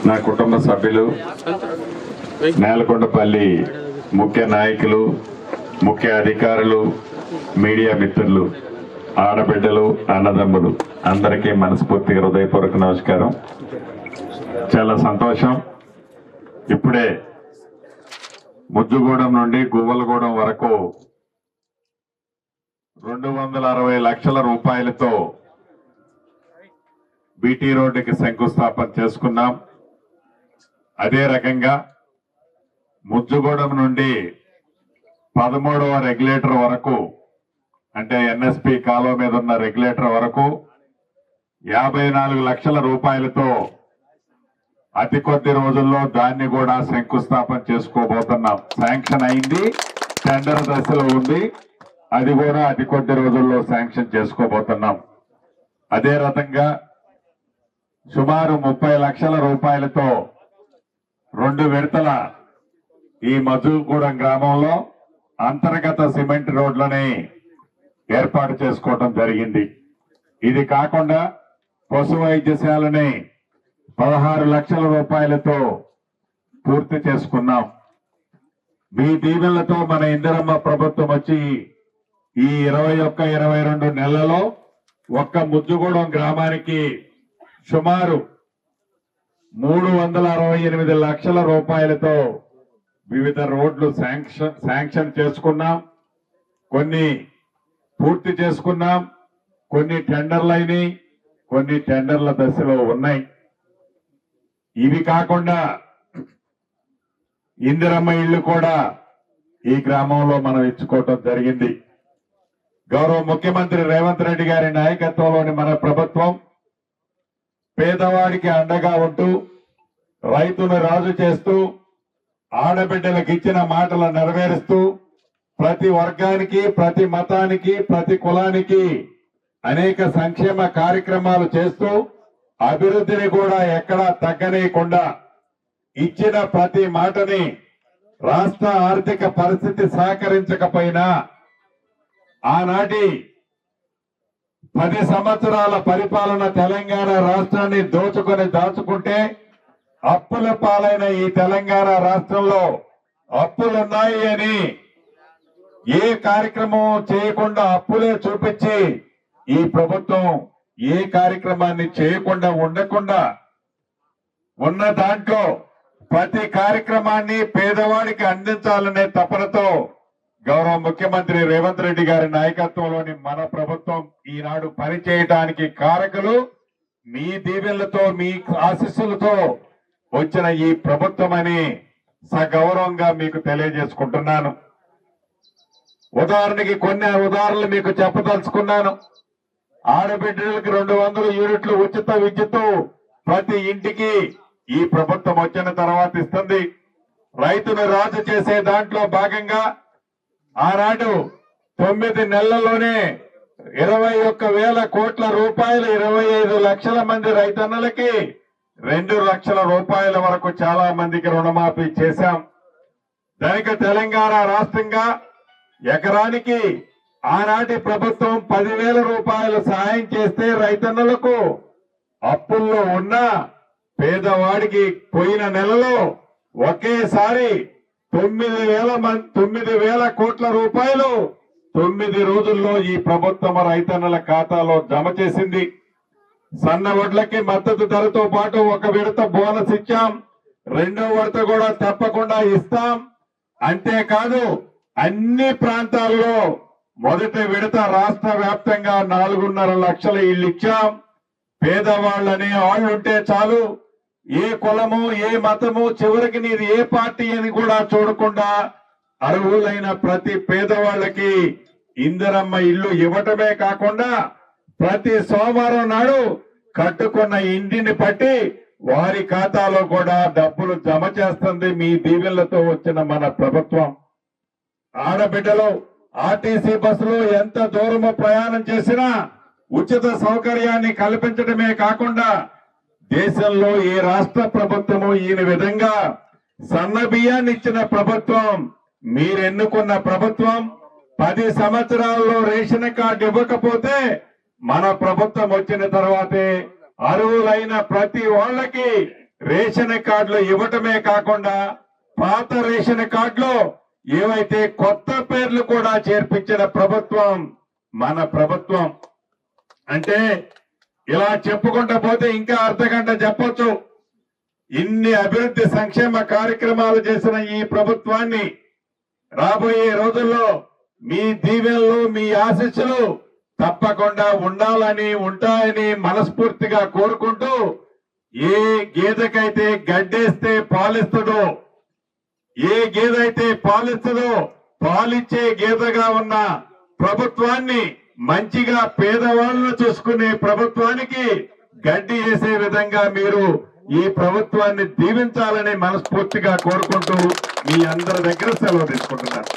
నా కుటుంబ సభ్యులు, నేలకొండపల్లి ముఖ్య నాయకులు, ముఖ్య అధికారులు, మీడియా మిత్రులు, ఆడబిడ్డలు, అన్నదమ్ములు అందరికీ మనస్ఫూర్తిగా హృదయపూర్వక నమస్కారం. చాలా సంతోషం. ఇప్పుడే ముద్దుగూడెం నుండి గువ్వలగూడెం వరకు 260 లక్షల రూపాయలతో బీటీ రోడ్డుకి శంకుస్థాపన చేసుకున్నాం. అదే రకంగా ముద్దుగూడెం నుండి 13వ రెగ్యులేటర్ వరకు, అంటే ఎన్ఎస్పి కాలువ మీద ఉన్న రెగ్యులేటర్ వరకు 54 లక్షల రూపాయలతో అతి కొద్ది రోజుల్లో దాన్ని కూడా శంకుస్థాపన చేసుకోబోతున్నాం. శాంక్షన్ అయింది, టెండర్ దశలో ఉంది. అది కూడా అతి కొద్ది రోజుల్లో శాంక్షన్ చేసుకోబోతున్నాం. అదే రకంగా సుమారు 30 లక్షల రూపాయలతో 2 విడతల ఈ మధుగూడెం గ్రామంలో అంతర్గత సిమెంట్ రోడ్లని ఏర్పాటు చేసుకోవడం జరిగింది. ఇది కాకుండా పశు వైద్యశాలని 16 లక్షల రూపాయలతో పూర్తి చేసుకున్నాం. మీ దీవెనలతో మన ఇందిరమ్మ ప్రభుత్వం వచ్చి ఈ 21-22 నెలలలో ఒక్క ముద్దుగూడెం గ్రామానికి సుమారు 368 లక్షల రూపాయలతో వివిధ రోడ్లు శాంక్షన్ చేసుకున్నాం. కొన్ని పూర్తి చేసుకున్నాం, కొన్ని టెండర్లు అయినాయి, కొన్ని టెండర్ల దశలో ఉన్నాయి. ఇవి కాకుండా ఇందిరమ్మ ఇళ్లు కూడా ఈ గ్రామంలో మనం ఇచ్చుకోవటం జరిగింది. గౌరవ ముఖ్యమంత్రి రేవంత్ రెడ్డి గారి నాయకత్వంలోని మన ప్రభుత్వం పేదవాడికి అండగా ఉంటూ, రైతును రాజు చేస్తూ, ఆడబిడ్డలకు ఇచ్చిన మాటలు నెరవేరుస్తూ, ప్రతి వర్గానికి, ప్రతి మతానికి, ప్రతి కులానికి అనేక సంక్షేమ కార్యక్రమాలు చేస్తూ, అభివృద్ధిని కూడా ఎక్కడా తగ్గనీయకుండా ఇచ్చిన ప్రతి మాటని రాష్ట్ర ఆర్థిక పరిస్థితి సహకరించకపోయినా ఆనాటి 10 సంవత్సరాల పరిపాలన తెలంగాణ రాష్ట్రాన్ని దాచుకుంటే అప్పుల పాలైన ఈ తెలంగాణ రాష్ట్రంలో అప్పులున్నాయి అని ఏ కార్యక్రమం చేయకుండా అప్పులే చూపించి ఈ ప్రభుత్వం ఏ కార్యక్రమాన్ని చేయకుండా ఉండకుండా ఉన్న దాంట్లో ప్రతి కార్యక్రమాన్ని పేదవాడికి అందించాలనే తపనతో గౌరవ ముఖ్యమంత్రి రేవంత్ రెడ్డి గారి నాయకత్వంలోని మన ప్రభుత్వం ఈనాడు పనిచేయడానికి కారకులు మీ దీవెనలతో, మీ ఆశీస్సులతో వచ్చిన ఈ ప్రభుత్వం అని సగౌరవంగా మీకు తెలియజేసుకుంటున్నాను. ఉదాహరణకి కొన్ని ఉదాహరణలు మీకు చెప్పదలుచుకున్నాను. ఆడబిడ్డలకి 200 యూనిట్లు ఉచిత విద్యుత్ ప్రతి ఇంటికి ఈ ప్రభుత్వం వచ్చిన తర్వాత ఇస్తుంది. రైతును రాజు చేసే దాంట్లో భాగంగా ఆనాడు 9 నెలల్లోనే 21,000 కోట్ల రూపాయలు 25 లక్షల మంది రైతన్నలకి 2 లక్షల రూపాయల వరకు చాలా మందికి రుణమాఫీ చేశాం. దానికి తెలంగాణ రాష్ట్రంగా ఎకరానికి ఆనాటి ప్రభుత్వం 10,000 రూపాయలు సహాయం చేస్తే రైతన్నలకు అప్పుల్లో ఉన్న పేదవాడికి పోయిన నెలలో ఒకేసారి 9,000 కోట్ల రూపాయలు 9 రోజుల్లో ఈ ప్రభుత్వం రైతన్నల ఖాతాలో జమ చేసింది. సన్న వడ్లకి మద్దతు ధరతో పాటు 1 విడత బోనస్ ఇచ్చాం, 2వ విడత కూడా తప్పకుండా ఇస్తాం. అంతేకాదు అన్ని ప్రాంతాల్లో మొదటి విడత రాష్ట్ర వ్యాప్తంగా 4.5 లక్షల ఇళ్లు ఇచ్చాం. పేదవాళ్ళని వాళ్ళుంటే చాలు, ఏ కులము, ఏ మతము, చివరికి నీది ఏ పార్టీ అని కూడా చూడకుండా అర్హులైన ప్రతి పేదవాళ్ళకి ఇందిరమ్మ ఇల్లు ఇవ్వటమే కాకుండా ప్రతి సోమవారం నాడు కట్టుకున్న ఇంటిని బట్టి వారి ఖాతాలో కూడా డబ్బులు జమ చేస్తుంది మీ దీవెనలతో వచ్చిన మన ప్రభుత్వం. ఆడబిడ్డలు ఆర్టీసీ బస్సులో ఎంత దూరము ప్రయాణం చేసినా ఉచిత సౌకర్యాన్ని కల్పించడమే కాకుండా దేశంలో ఏ రాష్ట్ర ప్రభుత్వము ఈ విధంగా సన్న బియ్యాన్ని ఇచ్చిన ప్రభుత్వం మీరెన్నుకున్న ప్రభుత్వం. 10 సంవత్సరాల్లో రేషన్ కార్డు ఇవ్వకపోతే మన ప్రభుత్వం వచ్చిన తర్వాతే అర్హులైన ప్రతి వాళ్ళకి రేషన్ కార్డులు ఇవ్వటమే కాకుండా పాత రేషన్ కార్డులో ఏవైతే కొత్త పేర్లు కూడా చేర్పించిన ప్రభుత్వం మన ప్రభుత్వం. అంటే ఇలా చెప్పుకుంటా పోతే ఇంకా అర్ధగంట చెప్పొచ్చు. ఇన్ని అభివృద్ధి సంక్షేమ కార్యక్రమాలు చేసిన ఈ ప్రభుత్వాన్ని రాబోయే రోజుల్లో మీ దీవెనలు మీ ఆశీస్సులు తప్పకుండా ఉండాలని ఉంటాయని మనస్ఫూర్తిగా కోరుకుంటూ, ఏ గేదెకైతే గడ్డేస్తే పాలిస్తుందో, ఏ గేదైతే పాలిస్తుందో పాలిచ్చే గేదెగా ఉన్న ప్రభుత్వాన్ని, మంచిగా పేదవాళ్ళను చూసుకునే ప్రభుత్వానికి గడ్డి వేసే విధంగా మీరు ఈ ప్రభుత్వాన్ని దీవించాలని మనస్ఫూర్తిగా కోరుకుంటూ మీ అందరి దగ్గర సెలవు తీసుకుంటున్నాను.